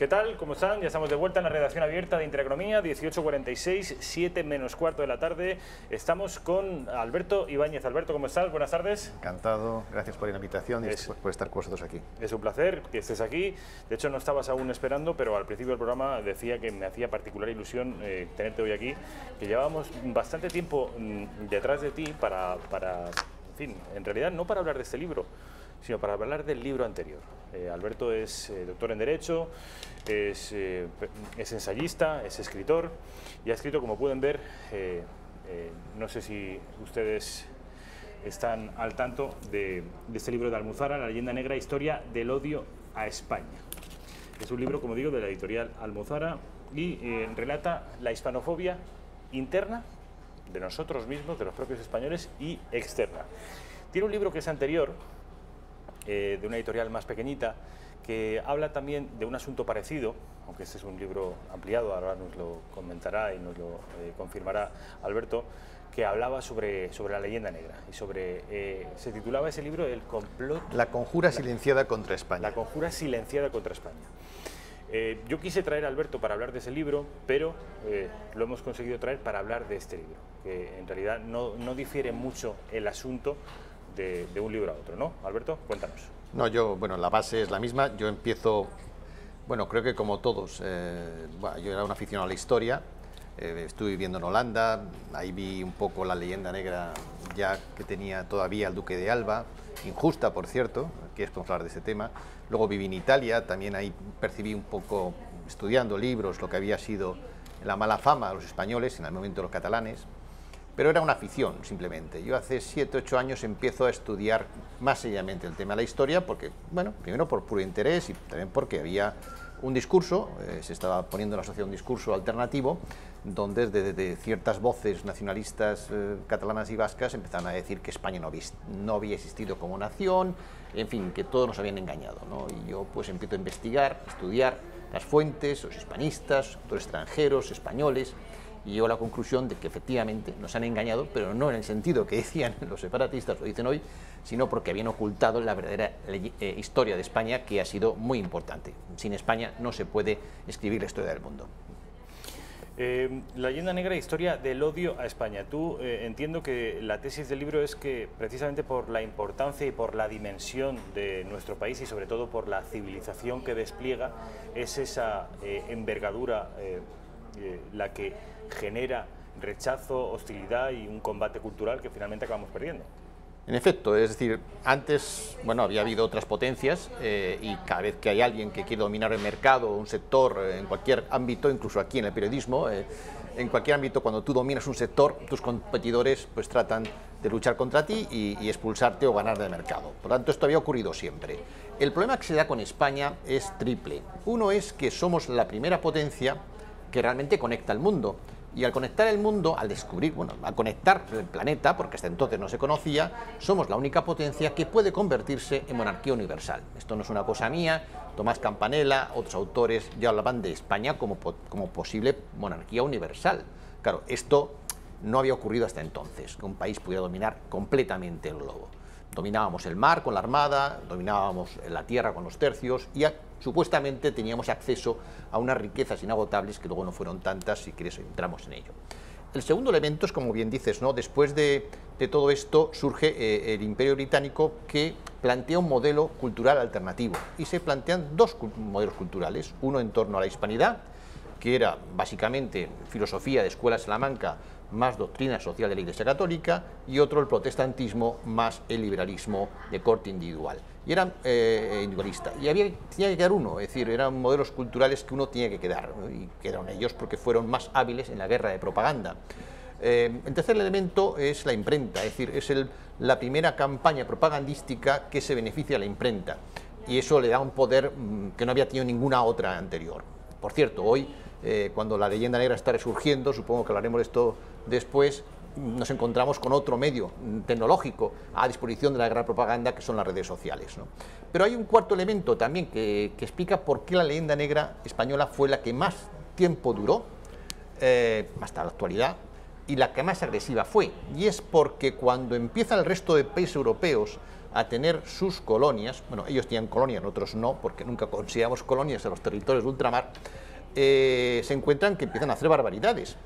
¿Qué tal? ¿Cómo están? Ya estamos de vuelta en la redacción abierta de Intereconomía, 18:46, 7 menos cuarto de la tarde. Estamos con Alberto Ibáñez. Alberto, ¿cómo estás? Buenas tardes. Encantado, gracias por la invitación y por estar con vosotros aquí. Es un placer que estés aquí. De hecho, no estabas aún esperando, pero al principio del programa decía que me hacía particular ilusión tenerte hoy aquí, que llevábamos bastante tiempo detrás de ti para, en fin, en realidad no para hablar de este libro, sino para hablar del libro anterior. Alberto es doctor en Derecho, es ensayista, es escritor y ha escrito, como pueden ver, no sé si ustedes están al tanto de este libro de Almuzara, La leyenda negra, historia del odio a España. Es un libro, como digo, de la editorial Almuzara y relata la hispanofobia interna de nosotros mismos, de los propios españoles, y externa. Tiene un libro que es anterior, de una editorial más pequeñita, que habla también de un asunto parecido, aunque este es un libro ampliado, ahora nos lo comentará y nos lo confirmará Alberto, que hablaba sobre la leyenda negra y se titulaba ese libro El complot... La conjura silenciada contra España. La conjura silenciada contra España. Yo quise traer a Alberto para hablar de ese libro, pero lo hemos conseguido traer para hablar de este libro, que en realidad no difiere mucho el asunto de un libro a otro, ¿no? Alberto, cuéntanos. No, bueno, la base es la misma. Yo empiezo, bueno, creo que como todos, yo era un aficionado a la historia, estuve viviendo en Holanda, ahí vi un poco la leyenda negra ya que tenía todavía el duque de Alba, injusta, por cierto, que es por hablar de ese tema. Luego viví en Italia, también ahí percibí un poco, estudiando libros, lo que había sido la mala fama de los españoles, en el momento de los catalanes. Pero era una afición, simplemente. Yo hace 7 u 8 años empiezo a estudiar más seriamente el tema de la historia, porque, bueno, primero por puro interés y también porque había un discurso, se estaba poniendo en la sociedad un discurso alternativo, donde desde ciertas voces nacionalistas catalanas y vascas empezaron a decir que España no había existido como nación, en fin, que todos nos habían engañado, ¿no? Y yo pues empiezo a investigar, a estudiar las fuentes, los hispanistas, autores extranjeros, españoles, y llego a la conclusión de que efectivamente nos han engañado, pero no en el sentido que decían los separatistas, lo dicen hoy, sino porque habían ocultado la verdadera historia de España, que ha sido muy importante. Sin España no se puede escribir la historia del mundo. La leyenda negra, historia del odio a España. Tú entiendo que la tesis del libro es que precisamente por la importancia y por la dimensión de nuestro país y sobre todo por la civilización que despliega, es esa envergadura la que genera rechazo, hostilidad y un combate cultural que finalmente acabamos perdiendo. En efecto, es decir, antes, bueno, había habido otras potencias y cada vez que hay alguien que quiere dominar el mercado o un sector en cualquier ámbito, incluso aquí en el periodismo, en cualquier ámbito, cuando tú dominas un sector, tus competidores pues tratan de luchar contra ti y expulsarte o ganar del mercado. Por lo tanto, esto había ocurrido siempre. El problema que se da con España es triple. Uno es que somos la primera potencia que realmente conecta al mundo. Y al conectar el mundo, al descubrir, bueno, al conectar el planeta, porque hasta entonces no se conocía, somos la única potencia que puede convertirse en monarquía universal. Esto no es una cosa mía, Tomás Campanella, otros autores ya hablaban de España como posible monarquía universal. Claro, esto no había ocurrido hasta entonces, que un país pudiera dominar completamente el globo. Dominábamos el mar con la armada, dominábamos la tierra con los tercios y supuestamente teníamos acceso a unas riquezas inagotables que luego no fueron tantas, si quieres entramos en ello. El segundo elemento es, como bien dices, ¿no? Después de todo esto surge el Imperio Británico, que plantea un modelo cultural alternativo y se plantean dos modelos culturales, uno en torno a la hispanidad, que era básicamente filosofía de Escuela de Salamanca más doctrina social de la Iglesia Católica, y otro el protestantismo más el liberalismo de corte individual. Y eran individualistas. Y tenía que quedar uno, es decir, eran modelos culturales que uno tenía que quedar, y quedaron ellos porque fueron más hábiles en la guerra de propaganda. El tercer elemento es la imprenta, es decir, es la primera campaña propagandística que se beneficia a la imprenta, y eso le da un poder que no había tenido ninguna otra anterior. Por cierto, hoy, cuando la leyenda negra está resurgiendo, supongo que hablaremos de esto después, nos encontramos con otro medio tecnológico a disposición de la gran propaganda, que son las redes sociales, ¿no? Pero hay un cuarto elemento también que explica por qué la leyenda negra española fue la que más tiempo duró, hasta la actualidad, y la que más agresiva fue, y es porque cuando empieza el resto de países europeos a tener sus colonias, bueno, ellos tenían colonias, nosotros no, porque nunca consideramos colonias a los territorios de ultramar, se encuentran que empiezan a hacer barbaridades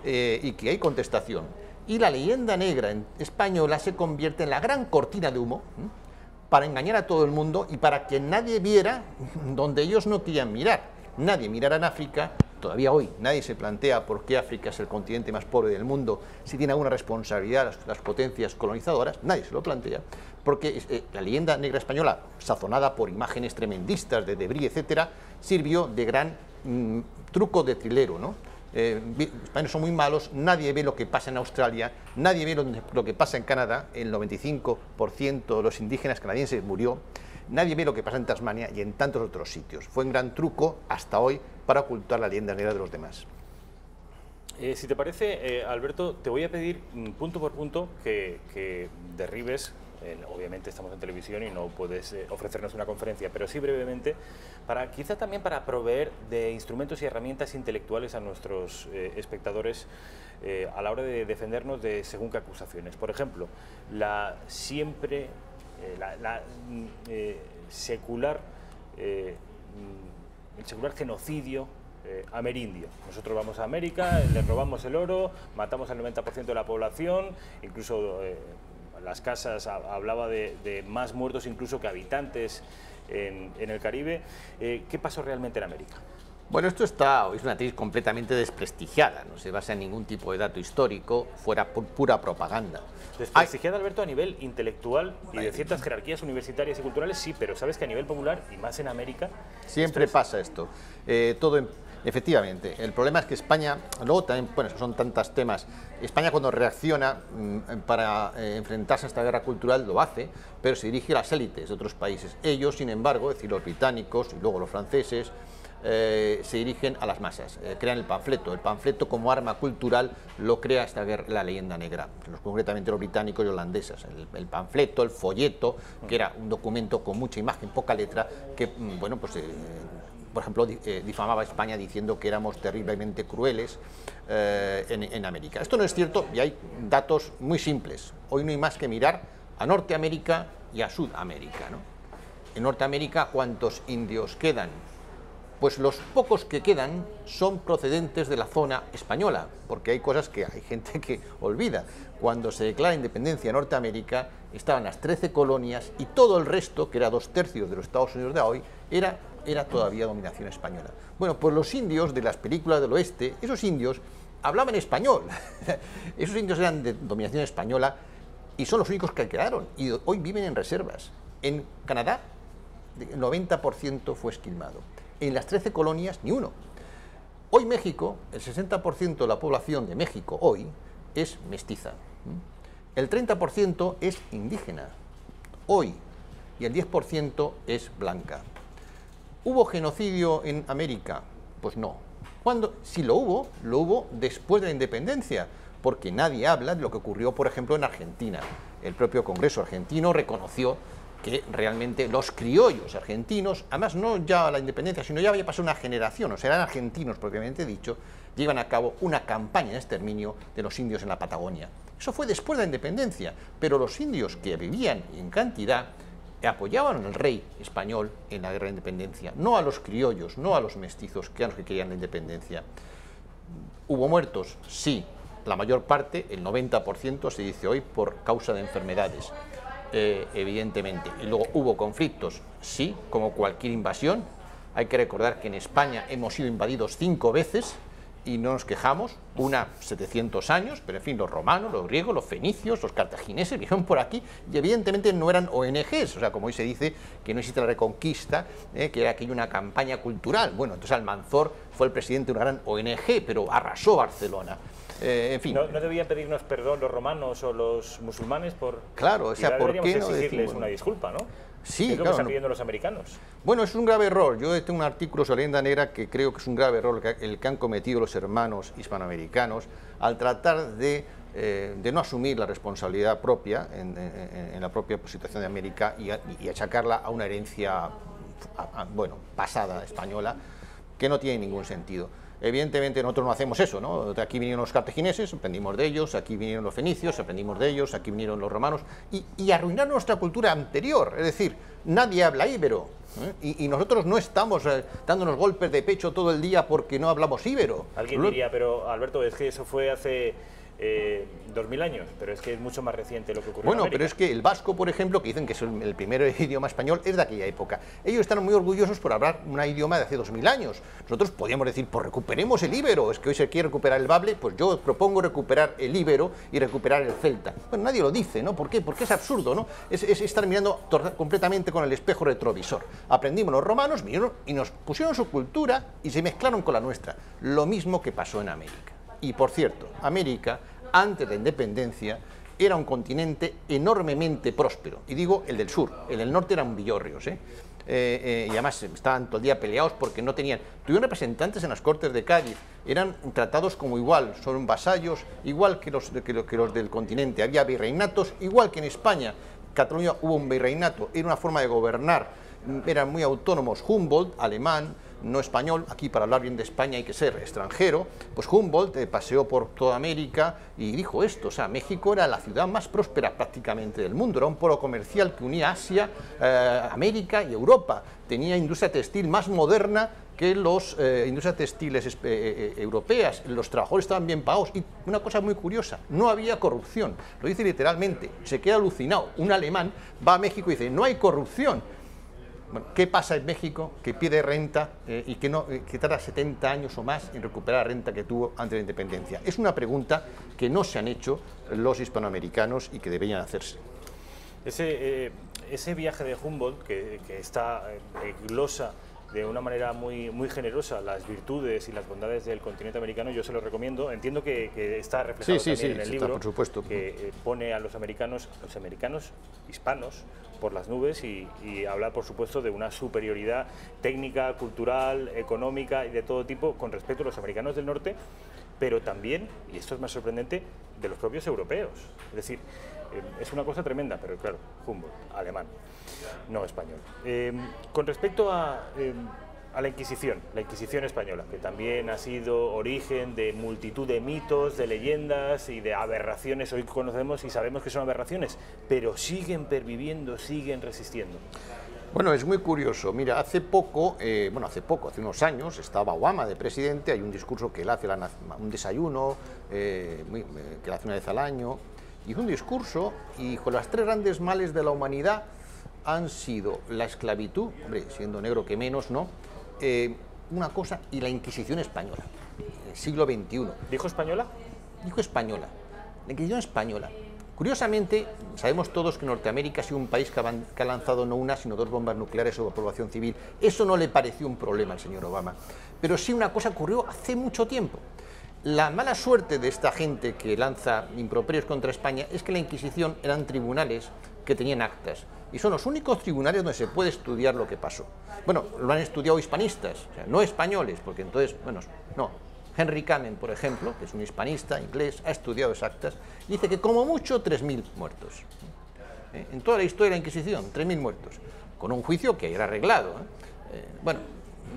y que hay contestación. Y la leyenda negra española se convierte en la gran cortina de humo para engañar a todo el mundo y para que nadie viera donde ellos no querían mirar. Nadie mirara en África, todavía hoy nadie se plantea por qué África es el continente más pobre del mundo, si tiene alguna responsabilidad las potencias colonizadoras, nadie se lo plantea, porque la leyenda negra española, sazonada por imágenes tremendistas de Debris, etcétera, sirvió de gran truco de trilero, ¿no? Los españoles son muy malos, nadie ve lo que pasa en Australia, nadie ve lo que pasa en Canadá, el 95% de los indígenas canadienses murió, nadie ve lo que pasa en Tasmania y en tantos otros sitios. Fue un gran truco hasta hoy para ocultar la leyenda negra de los demás. Si te parece, Alberto, te voy a pedir punto por punto que derribes, obviamente estamos en televisión y no puedes ofrecernos una conferencia, pero sí brevemente, quizá también para proveer de instrumentos y herramientas intelectuales a nuestros espectadores a la hora de defendernos de según qué acusaciones. Por ejemplo, el secular genocidio amerindio. Nosotros vamos a América, les robamos el oro, matamos al 90% de la población, incluso las casas hablaba de más muertos incluso que habitantes en el Caribe. ¿Qué pasó realmente en América? Bueno, esto es una tesis completamente desprestigiada, no se basa en ningún tipo de dato histórico, fuera pura propaganda. Desprestigiada, Alberto, a nivel intelectual y de ciertas jerarquías universitarias y culturales, sí, pero sabes que a nivel popular, y más en América... Siempre pasa esto. Efectivamente, el problema es que España, luego también, bueno, son tantos temas, España cuando reacciona para enfrentarse a esta guerra cultural lo hace, pero se dirige a las élites de otros países. Ellos, sin embargo, es decir, los británicos y luego los franceses, se dirigen a las masas, crean el panfleto como arma cultural lo crea esta guerra, la leyenda negra, concretamente los británicos y holandeses, el panfleto, el folleto, que era un documento con mucha imagen, poca letra, que, bueno, pues por ejemplo, difamaba a España diciendo que éramos terriblemente crueles en América. Esto no es cierto y hay datos muy simples. Hoy no hay más que mirar a Norteamérica y a Sudamérica, ¿no? En Norteamérica, ¿cuántos indios quedan? Pues los pocos que quedan son procedentes de la zona española, porque hay cosas que hay gente que olvida. Cuando se declara independencia de Norteamérica, estaban las 13 colonias y todo el resto, que era 2/3 de los Estados Unidos de hoy, era todavía dominación española. Bueno, pues los indios de las películas del oeste, esos indios hablaban español, esos indios eran de dominación española y son los únicos que quedaron y hoy viven en reservas. En Canadá, el 90% fue esquilmado. En las 13 colonias, ni uno. Hoy México, el 60% de la población de México hoy es mestiza. El 30% es indígena, hoy, y el 10% es blanca. ¿Hubo genocidio en América? Pues no. Si lo hubo después de la independencia, porque nadie habla de lo que ocurrió, por ejemplo, en Argentina. El propio Congreso argentino reconoció que realmente los criollos argentinos, además no ya a la independencia, sino ya había pasado una generación, o sea, eran argentinos propiamente dicho, llevan a cabo una campaña de exterminio de los indios en la Patagonia. Eso fue después de la independencia, pero los indios que vivían en cantidad apoyaban al rey español en la guerra de independencia, no a los criollos, no a los mestizos, que eran los que querían la independencia. ¿Hubo muertos? Sí, la mayor parte, el 90% se dice hoy, por causa de enfermedades. Evidentemente, y luego hubo conflictos, sí, como cualquier invasión. Hay que recordar que en España hemos sido invadidos 5 veces y no nos quejamos, una 700 años, pero en fin, los romanos, los griegos, los fenicios, los cartagineses vinieron por aquí y evidentemente no eran ONGs, o sea, como hoy se dice que no existe la Reconquista, que era aquello una campaña cultural. Bueno, entonces Almanzor fue el presidente de una gran ONG, pero arrasó Barcelona. En fin. ¿No debían pedirnos perdón los romanos o los musulmanes por...? Claro, o sea, ¿por qué no exigirles una disculpa, no? Sí, es lo que están pidiendo los americanos. Bueno, es un grave error. Yo tengo un artículo sobre la leyenda negra que creo que es un grave error el que han cometido los hermanos hispanoamericanos al tratar de no asumir la responsabilidad propia en la propia situación de América y achacarla a una herencia, bueno, pasada española. que no tienen ningún sentido. Evidentemente nosotros no hacemos eso, ¿no? De aquí vinieron los cartagineses, aprendimos de ellos, aquí vinieron los fenicios, aprendimos de ellos, aquí vinieron los romanos, y arruinar nuestra cultura anterior, es decir, nadie habla íbero, y nosotros no estamos dándonos golpes de pecho todo el día porque no hablamos íbero. Alguien diría, pero Alberto, es que eso fue hace 2000 años, pero es que es mucho más reciente lo que ocurrió en América. Pero es que el vasco, por ejemplo, que dicen que es el primer idioma español, es de aquella época. Ellos están muy orgullosos por hablar un idioma de hace 2000 años. Nosotros podríamos decir, pues recuperemos el íbero, es que hoy se quiere recuperar el bable, pues yo propongo recuperar el íbero y recuperar el celta. Bueno, nadie lo dice, ¿no? ¿Por qué? Porque es absurdo, ¿no? Es estar mirando completamente con el espejo retrovisor. Aprendimos los romanos, vinieron y nos pusieron su cultura y se mezclaron con la nuestra. Lo mismo que pasó en América. Y por cierto, América, antes de la independencia, era un continente enormemente próspero. Y digo el del sur, el del norte eran villorrios, y además estaban todo el día peleados porque no tenían... Tuvieron representantes en las Cortes de Cádiz, eran tratados como igual, son vasallos, igual que los del continente. Había virreinatos, igual que en España. Cataluña hubo un virreinato, era una forma de gobernar, eran muy autónomos. Humboldt, alemán, no español, aquí para hablar bien de España hay que ser extranjero, pues Humboldt paseó por toda América y dijo esto, o sea, México era la ciudad más próspera prácticamente del mundo, era un polo comercial que unía Asia, América y Europa, tenía industria textil más moderna que las industrias textiles europeas, los trabajadores estaban bien pagados y una cosa muy curiosa, no había corrupción, lo dice literalmente, se queda alucinado, un alemán va a México y dice, no hay corrupción. Bueno, ¿qué pasa en México? Que pide renta y que tarda 70 años o más en recuperar la renta que tuvo antes de la independencia. Es una pregunta que no se han hecho los hispanoamericanos y que deberían hacerse. Ese viaje de Humboldt que glosa de una manera muy generosa las virtudes y las bondades del continente americano, yo se lo recomiendo. Entiendo que está reflejado también en el libro, por supuesto, que pone a los americanos hispanos por las nubes y habla, por supuesto, de una superioridad técnica, cultural, económica y de todo tipo con respecto a los americanos del norte, pero también, y esto es más sorprendente, de los propios europeos. Es decir, es una cosa tremenda, pero claro, Humboldt, alemán, no español. Con respecto a la Inquisición española, que también ha sido origen de multitud de mitos, de leyendas y de aberraciones. Hoy conocemos y sabemos que son aberraciones, pero siguen perviviendo, siguen resistiendo. Bueno, es muy curioso. Mira, hace hace unos años, estaba Obama de presidente, hay un discurso que él hace, un desayuno, que él hace una vez al año, hizo un discurso y con las 3 grandes males de la humanidad han sido la esclavitud, hombre, siendo negro que menos, ¿no? Una cosa, y la Inquisición española, el siglo XXI. ¿Dijo española? Dijo española, la Inquisición española. Curiosamente, sabemos todos que Norteamérica ha sido un país que ha lanzado no una, sino 2 bombas nucleares sobre la población civil. Eso no le pareció un problema al señor Obama, pero sí una cosa ocurrió hace mucho tiempo. La mala suerte de esta gente que lanza improperios contra España es que la Inquisición eran tribunales que tenían actas, y son los únicos tribunales donde se puede estudiar lo que pasó. Bueno, lo han estudiado hispanistas, o sea, no españoles, porque entonces, bueno, no. Henry Kamen, por ejemplo, que es un hispanista inglés, ha estudiado esas actas, y dice que como mucho 3.000 muertos. En toda la historia de la Inquisición, 3.000 muertos, con un juicio que era arreglado. Bueno,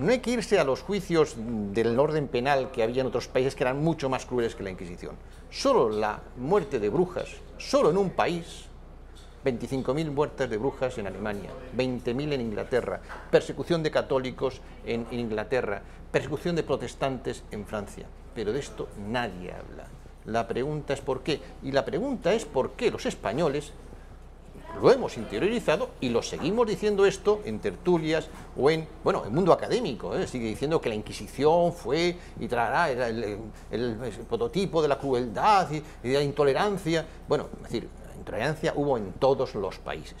no hay que irse a los juicios del orden penal que había en otros países que eran mucho más crueles que la Inquisición. Solo la muerte de brujas, solo en un país, 25.000 muertes de brujas en Alemania, 20.000 en Inglaterra, persecución de católicos en Inglaterra, persecución de protestantes en Francia. Pero de esto nadie habla. La pregunta es por qué. Y la pregunta es por qué los españoles lo hemos interiorizado y lo seguimos diciendo esto en tertulias o en, bueno, el mundo académico, sigue diciendo que la Inquisición fue y traerá el prototipo de la crueldad y de la intolerancia. Bueno, es decir, intolerancia hubo en todos los países.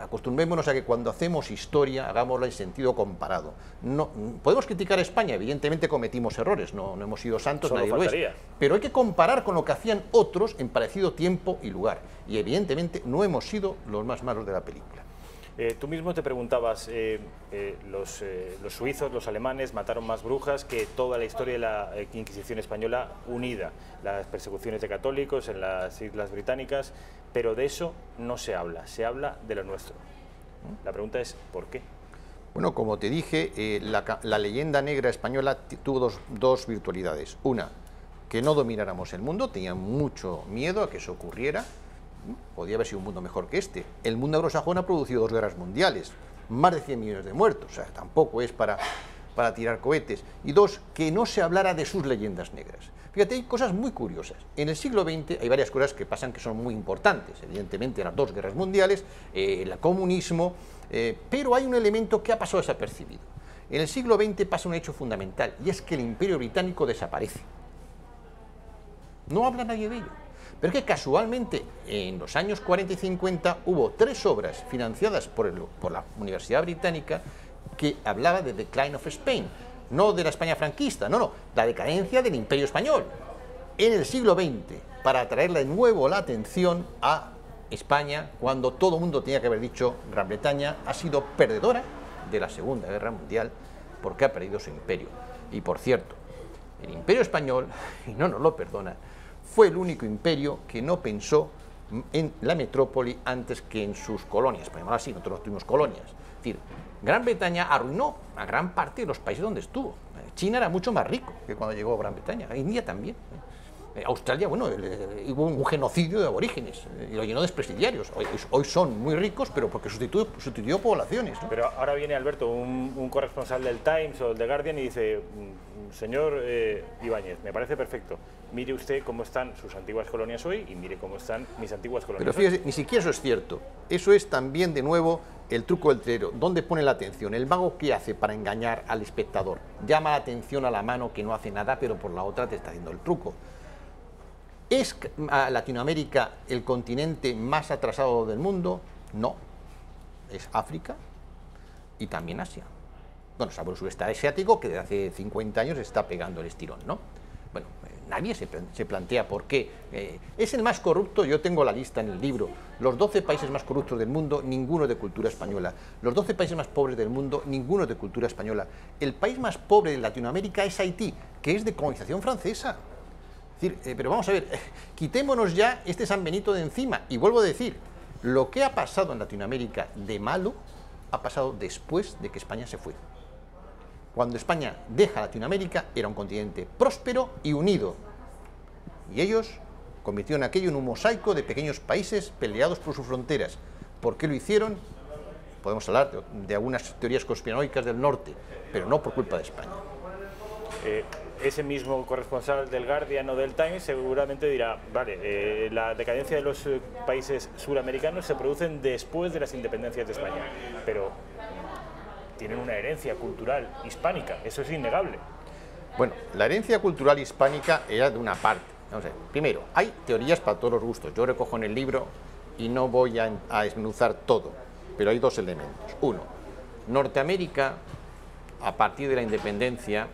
Acostumbrémonos a que cuando hacemos historia hagámosla en sentido comparado. No, podemos criticar a España, evidentemente cometimos errores, no hemos sido santos, nadie lo es, pero hay que comparar con lo que hacían otros en parecido tiempo y lugar, y evidentemente no hemos sido los más malos de la película. Tú mismo te preguntabas, los suizos, los alemanes mataron más brujas que toda la historia de la Inquisición española unida, las persecuciones de católicos en las Islas Británicas, pero de eso no se habla, se habla de lo nuestro. La pregunta es, ¿por qué? Bueno, como te dije, la leyenda negra española tuvo dos virtualidades. Una, que no domináramos el mundo, tenían mucho miedo a que eso ocurriera. Podía haber sido un mundo mejor que este. El mundo anglosajón ha producido 2 guerras mundiales, más de 100 millones de muertos, o sea, tampoco es para tirar cohetes. Y 2, que no se hablara de sus leyendas negras. Fíjate, hay cosas muy curiosas. En el siglo XX hay varias cosas que pasan que son muy importantes. Evidentemente, las 2 guerras mundiales, el comunismo, pero hay un elemento que ha pasado desapercibido. En el siglo XX pasa un hecho fundamental, y es que el Imperio Británico desaparece. No habla nadie de ello. Pero es que casualmente en los años 40 y 50 hubo 3 obras financiadas por la Universidad Británica que hablaba de Decline of Spain, no de la España franquista, no, la decadencia del Imperio Español en el siglo XX, para atraer de nuevo la atención a España, cuando todo el mundo tenía que haber dicho Gran Bretaña ha sido perdedora de la Segunda Guerra Mundial porque ha perdido su imperio. Y por cierto, el Imperio Español, y no nos lo perdona, fue el único imperio que no pensó en la metrópoli antes que en sus colonias. Por ejemplo, así, nosotros tuvimos colonias. Es decir, Gran Bretaña arruinó a gran parte de los países donde estuvo. China era mucho más rico que cuando llegó Gran Bretaña, India también. Australia, bueno, hubo un genocidio de aborígenes y lo llenó de presidiarios. Hoy son muy ricos, pero porque sustituyó poblaciones, ¿no? Pero ahora viene, Alberto, un corresponsal del Times o del The Guardian y dice, señor Ibáñez, me parece perfecto, mire usted cómo están sus antiguas colonias hoy y mire cómo están mis antiguas colonias Pero fíjese, ni siquiera eso es cierto. Eso es también, de nuevo, el truco del trero. ¿Dónde pone la atención? ¿El mago qué hace para engañar al espectador? Llama la atención a la mano que no hace nada, pero por la otra te está haciendo el truco. ¿Es Latinoamérica el continente más atrasado del mundo? No. Es África y también Asia. Bueno, salvo el sureste asiático, que desde hace 50 años está pegando el estirón, ¿no? Bueno, nadie se plantea por qué. Es el más corrupto, yo tengo la lista en el libro. Los 12 países más corruptos del mundo, ninguno de cultura española. Los 12 países más pobres del mundo, ninguno de cultura española. El país más pobre de Latinoamérica es Haití, que es de colonización francesa. Es decir, pero vamos a ver, quitémonos ya este San Benito de encima. Y vuelvo a decir, lo que ha pasado en Latinoamérica de malo ha pasado después de que España se fue. Cuando España deja Latinoamérica era un continente próspero y unido. Y ellos convirtieron aquello en un mosaico de pequeños países peleados por sus fronteras. ¿Por qué lo hicieron? Podemos hablar de algunas teorías conspiranoicas del norte, pero no por culpa de España. Ese mismo corresponsal del Guardian o del Times seguramente dirá, vale, la decadencia de los países suramericanos se producen después de las independencias de España, pero tienen una herencia cultural hispánica, eso es innegable. Bueno, la herencia cultural hispánica era de una parte. Vamos a ver, primero, hay teorías para todos los gustos. Yo recojo en el libro y no voy a desmenuzar todo, pero hay 2 elementos. Uno, Norteamérica, a partir de la independencia,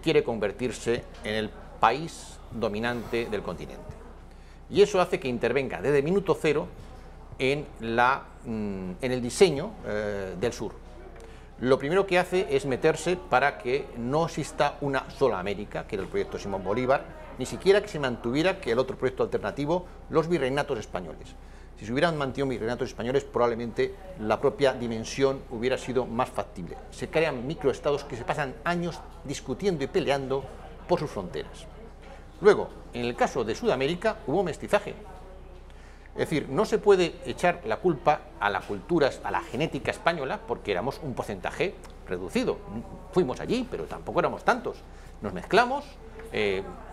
quiere convertirse en el país dominante del continente. Y eso hace que intervenga desde el minuto cero en el diseño del sur. Lo primero que hace es meterse para que no exista una sola América, que era el proyecto Simón Bolívar, ni siquiera que se mantuviera que el otro proyecto alternativo, los virreinatos españoles. Si se hubieran mantenido virreinatos españoles, probablemente la propia dimensión hubiera sido más factible. Se crean microestados que se pasan años discutiendo y peleando por sus fronteras. Luego, en el caso de Sudamérica, hubo mestizaje. Es decir, no se puede echar la culpa a la cultura, a la genética española, porque éramos un porcentaje reducido. Fuimos allí, pero tampoco éramos tantos. Nos mezclamos.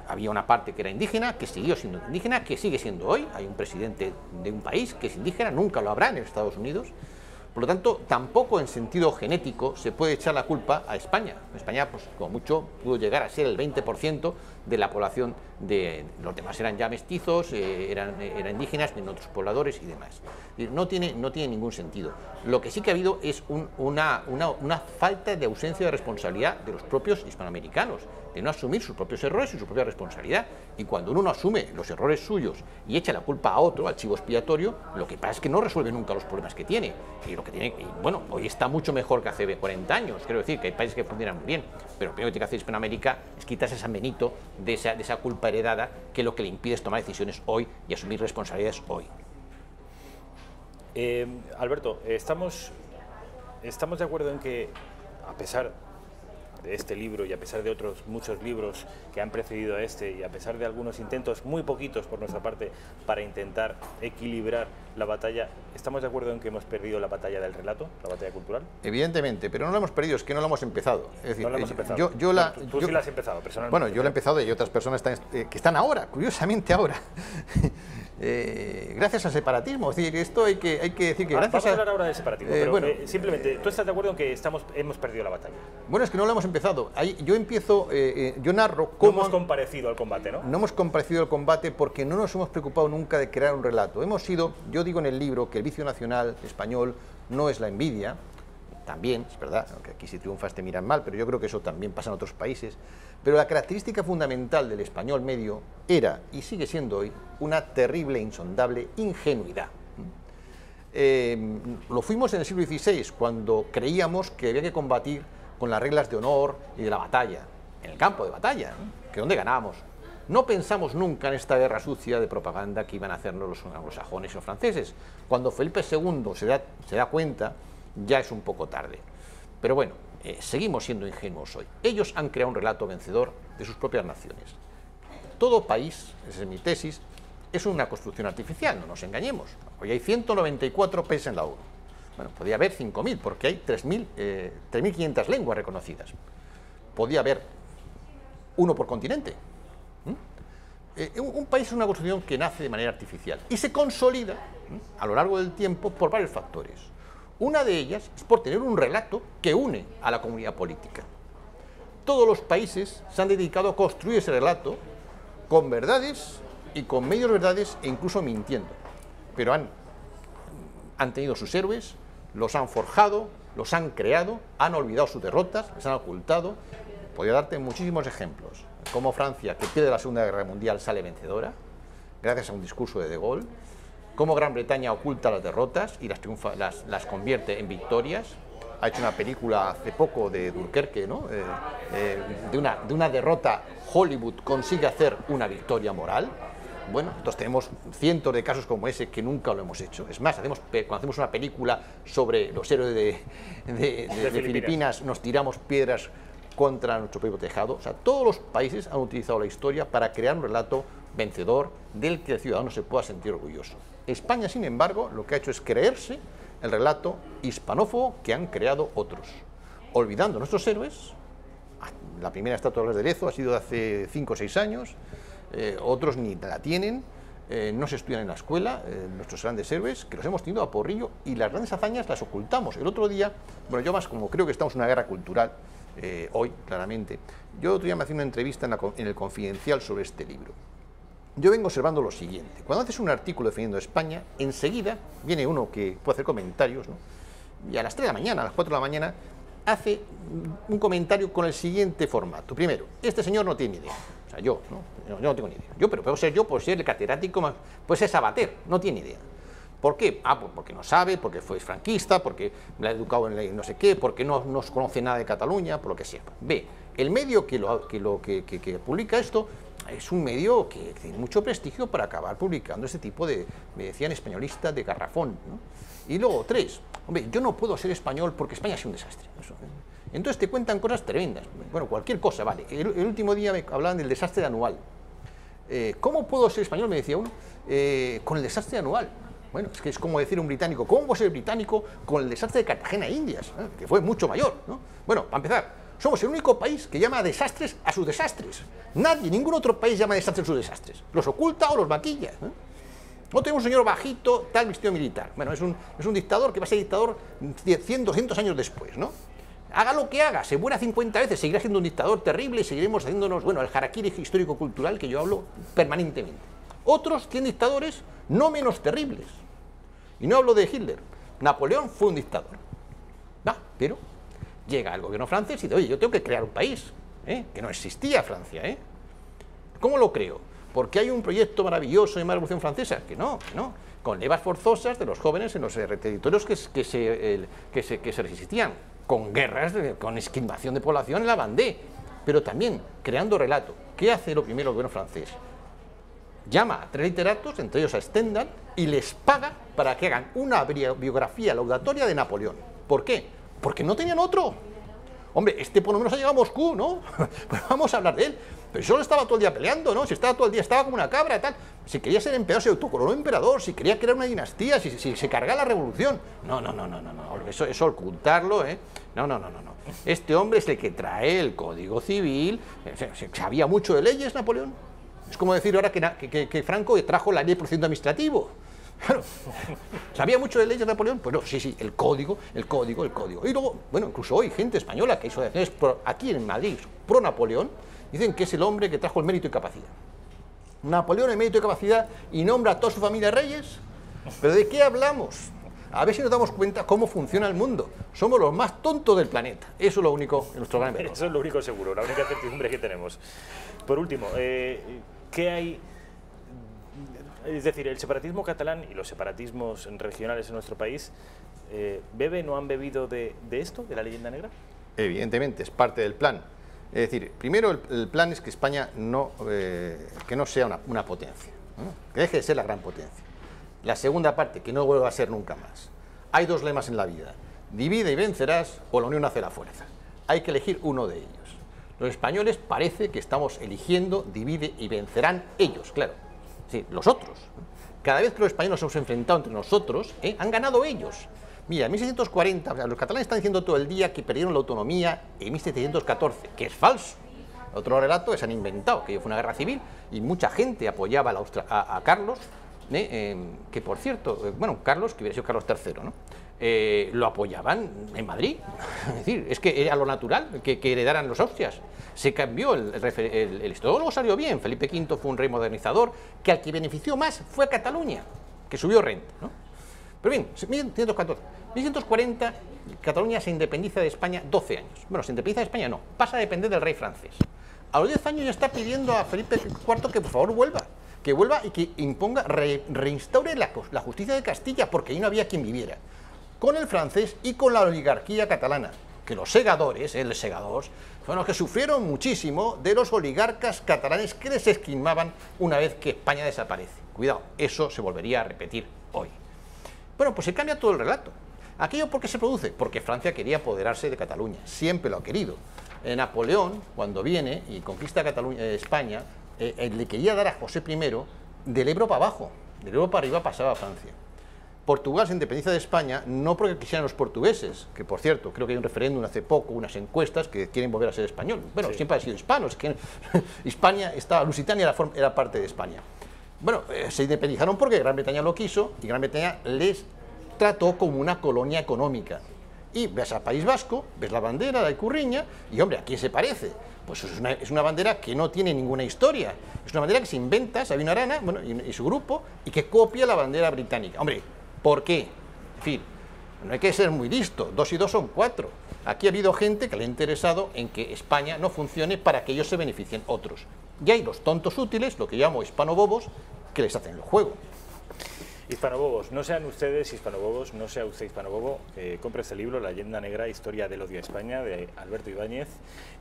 Había una parte que era indígena, que siguió siendo indígena, que sigue siendo hoy. Hay un presidente de un país que es indígena, nunca lo habrá en Estados Unidos. Por lo tanto, tampoco en sentido genético se puede echar la culpa a España. España, pues como mucho, pudo llegar a ser el 20% de la población los demás eran ya mestizos, eran indígenas, en otros pobladores y demás. No tiene ningún sentido. Lo que sí que ha habido es una falta de ausencia de responsabilidad de los propios hispanoamericanos, de no asumir sus propios errores y su propia responsabilidad. Y cuando uno no asume los errores suyos y echa la culpa a otro, al chivo expiatorio, lo que pasa es que no resuelve nunca los problemas que tiene. Bueno, hoy está mucho mejor que hace 40 años, quiero decir que hay países que funcionan muy bien, pero lo primero que tiene que hacer Hispanoamérica es quitarse San Benito de esa culpa heredada, que lo que le impide es tomar decisiones hoy y asumir responsabilidades hoy. Alberto, estamos estamos de acuerdo en que, a pesar de este libro y a pesar de otros muchos libros que han precedido a este y a pesar de algunos intentos muy poquitos por nuestra parte para intentar equilibrar la batalla, ¿estamos de acuerdo en que hemos perdido la batalla del relato, la batalla cultural? Evidentemente, pero no la hemos perdido, es que no la hemos empezado. Es decir, no la hemos empezado. Tú sí la has empezado, personalmente. Bueno, yo la he empezado y otras personas que están ahora, curiosamente ahora. Gracias al separatismo, es decir, esto hay que decir que gracias vamos a hablar ahora del separatismo, pero bueno, simplemente, ¿tú estás de acuerdo en que hemos perdido la batalla? Bueno, es que no la hemos empezado. Yo narro cómo... No hemos comparecido al combate, ¿no? No hemos comparecido al combate porque no nos hemos preocupado nunca de crear un relato. Yo digo en el libro que el vicio nacional español no es la envidia, también, es verdad, aunque aquí si triunfas te miran mal, pero yo creo que eso también pasa en otros países. Pero la característica fundamental del español medio era, y sigue siendo hoy, una terrible, insondable ingenuidad. Lo fuimos en el siglo XVI, cuando creíamos que había que combatir con las reglas de honor y de la batalla, en el campo de batalla, que donde ganábamos. No pensamos nunca en esta guerra sucia de propaganda que iban a hacernos los anglosajones y los franceses. Cuando Felipe II se da cuenta, ya es un poco tarde. Pero bueno, seguimos siendo ingenuos hoy. Ellos han creado un relato vencedor de sus propias naciones. Todo país, esa es mi tesis, es una construcción artificial, no nos engañemos. Hoy hay 194 países en la ONU. Bueno, podría haber 5.000, porque hay 3.500 lenguas reconocidas. Podría haber uno por continente. Un país es una construcción que nace de manera artificial y se consolida a lo largo del tiempo por varios factores. Una de ellas es por tener un relato que une a la comunidad política. Todos los países se han dedicado a construir ese relato con verdades y con medios verdades e incluso mintiendo. Pero han tenido sus héroes, los han forjado, los han creado, han olvidado sus derrotas, les han ocultado. Podría darte muchísimos ejemplos. Como Francia, que pierde la Segunda Guerra Mundial, sale vencedora, gracias a un discurso de De Gaulle. Cómo Gran Bretaña oculta las derrotas y las convierte en victorias. Ha hecho una película hace poco de Dunkerque, ¿no? De una derrota, Hollywood consigue hacer una victoria moral. Bueno, entonces tenemos cientos de casos como ese que nunca lo hemos hecho. Es más, cuando hacemos una película sobre los héroes de Filipinas, nos tiramos piedras contra nuestro propio tejado. O sea, todos los países han utilizado la historia para crear un relato vencedor del que el ciudadano se pueda sentir orgulloso. España, sin embargo, lo que ha hecho es creerse el relato hispanófobo que han creado otros, olvidando a nuestros héroes. La primera estatua de Lezo ha sido de hace 5 o 6 años, otros ni la tienen, no se estudian en la escuela, nuestros grandes héroes, que los hemos tenido a porrillo y las grandes hazañas las ocultamos. El otro día, bueno, yo más como creo que estamos en una guerra cultural, hoy, claramente, yo el otro día me hacía una entrevista en el Confidencial sobre este libro. Yo vengo observando lo siguiente: cuando haces un artículo defendiendo a España, enseguida viene uno que puede hacer comentarios, ¿no? Y a las 3 de la mañana, a las 4 de la mañana, hace un comentario con el siguiente formato. Primero, este señor no tiene idea. O sea, yo no tengo ni idea. Pero puedo ser el catedrático, puede ser Sabater, no tiene idea. ¿Por qué? Pues porque no sabe, porque fue franquista, porque la ha educado en no sé qué, porque no conoce nada de Cataluña, por lo que sea. B, el medio que publica esto es un medio que tiene mucho prestigio para acabar publicando este tipo de, me decían, españolistas de garrafón, ¿no? Y luego, 3, hombre, yo no puedo ser español porque España ha sido un desastre. Entonces te cuentan cosas tremendas. Bueno, cualquier cosa, vale. El último día me hablaban del desastre anual. ¿Cómo puedo ser español? Me decía uno, con el desastre anual. Bueno, es que es como decir un británico, ¿cómo puedo ser británico con el desastre de Cartagena e Indias? Que fue mucho mayor, ¿no? Bueno, para empezar, somos el único país que llama desastres a sus desastres. Nadie, ningún otro país llama desastres a sus desastres. Los oculta o los maquilla. No tenemos un señor bajito, tal, vestido militar. Bueno, es un dictador que va a ser dictador 100, 200 años después, ¿no? Haga lo que haga, se muera 50 veces, seguirá siendo un dictador terrible y seguiremos haciéndonos, bueno, el harakiri histórico-cultural que yo hablo permanentemente. Otros tienen dictadores no menos terribles. Y no hablo de Hitler. Napoleón fue un dictador. Pero llega el gobierno francés y dice, oye, yo tengo que crear un país, que no existía Francia. ¿Cómo lo creo? Porque hay un proyecto maravilloso llamado Revolución Francesa. Que no. Con levas forzosas de los jóvenes en los territorios que se resistían. Con guerras, con esquilmación de población en la Vendée. Pero también creando relato. ¿Qué hace lo primero el gobierno francés? Llama a 3 literatos, entre ellos a Stendhal, y les paga para que hagan una biografía laudatoria de Napoleón. ¿Por qué? porque no tenían otro. Hombre, este por lo menos ha llegado a Moscú, ¿no? Pues vamos a hablar de él. Pero solo estaba todo el día peleando, ¿no? Si estaba todo el día, estaba como una cabra, tal. Si quería ser emperador, se autocoronó emperador. Si quería crear una dinastía, si se cargaba la revolución. No. Eso ocultarlo, ¿eh? No. Este hombre es el que trae el Código Civil. Sabía mucho de leyes, Napoleón. Es como decir ahora que Franco trajo la ley de procedimiento administrativo. Claro. ¿Sabía mucho de leyes Napoleón? Pues no, sí, el código. Y luego, bueno, incluso hoy, gente española que hizo acciones aquí en Madrid, pro Napoleón, dicen que es el hombre que trajo el mérito y capacidad. Napoleón, el mérito y capacidad, y nombra a toda su familia reyes. ¿Pero de qué hablamos? A ver si nos damos cuenta cómo funciona el mundo. Somos los más tontos del planeta. Eso es lo único en nuestro gran error. Eso es lo único seguro, la única certidumbre que tenemos. Por último, ¿qué hay? Es decir, el separatismo catalán y los separatismos regionales en nuestro país, ¿beben o han bebido de esto, de la leyenda negra? Evidentemente, es parte del plan. Es decir, primero el plan es que España que no sea una potencia, ¿no? Que deje de ser la gran potencia. La segunda parte, que no vuelva a ser nunca más. Hay dos lemas en la vida: divide y vencerás, o la unión hace la fuerza. Hay que elegir uno de ellos. Los españoles parece que estamos eligiendo divide y vencerán ellos, claro. Sí, los otros. Cada vez que los españoles nos hemos enfrentado entre nosotros, han ganado ellos. Mira, en 1640, los catalanes están diciendo todo el día que perdieron la autonomía en 1714, que es falso. Otro relato que se han inventado, que fue una guerra civil y mucha gente apoyaba a Carlos, que por cierto, Carlos, que hubiera sido Carlos III, ¿no? Lo apoyaban en Madrid. Es decir, es que era lo natural que heredaran los Austrias. Se cambió el historiador, salió bien. Felipe V fue un rey modernizador, que al que benefició más fue a Cataluña, que subió renta, ¿no? Pero bien, 1514, 1640, Cataluña se independiza de España 12 años. Bueno, se independiza de España no, pasa a depender del rey francés. A los 10 años ya está pidiendo a Felipe IV que por favor vuelva y que imponga, reinstaure la justicia de Castilla, porque ahí no había quien viviera. Con el francés y con la oligarquía catalana, que los segadores, fueron los que sufrieron muchísimo de los oligarcas catalanes que les esquimaban una vez que España desaparece. Cuidado, eso se volvería a repetir hoy. Bueno, pues se cambia todo el relato. ¿Aquello por qué se produce? Porque Francia quería apoderarse de Cataluña, siempre lo ha querido. Napoleón, cuando viene y conquista España, le quería dar a José I del Ebro para abajo, del Ebro para arriba pasaba a Francia. Portugal se independiza de España no porque quisieran los portugueses, que por cierto, creo que hay un referéndum hace poco, unas encuestas que quieren volver a ser español. Bueno, sí, siempre han sido hispanos, que Hispania, Lusitania era parte de España. Bueno, se independizaron porque Gran Bretaña lo quiso y Gran Bretaña les trató como una colonia económica. Y ves al País Vasco, ves la bandera de Icurriña y, hombre, ¿a quién se parece? Pues es una bandera que no tiene ninguna historia. Es una bandera que se inventa Sabino Arana, y su grupo, y que copia la bandera británica. Hombre, ¿por qué? En fin, no hay que ser muy listo, 2 y 2 son 4. Aquí ha habido gente que le ha interesado en que España no funcione para que ellos se beneficien otros. Y hay los tontos útiles, lo que llamo hispanobobos, que les hacen el juego. Hispanobobos, no sean ustedes hispanobobos, no sea usted hispanobobo, compre este libro, La leyenda negra, historia del odio a España, de Alberto Ibáñez,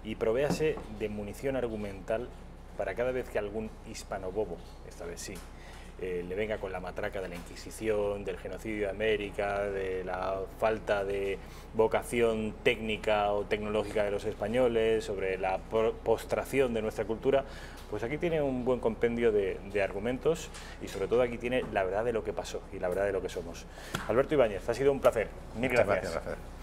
y provéase de munición argumental para cada vez que algún hispanobobo, esta vez sí, le venga con la matraca de la Inquisición, del genocidio de América, de la falta de vocación técnica o tecnológica de los españoles, sobre la postración de nuestra cultura, pues aquí tiene un buen compendio de argumentos y sobre todo aquí tiene la verdad de lo que pasó y la verdad de lo que somos. Alberto Ibáñez, ha sido un placer. Mil gracias. Muchas gracias, Rafael.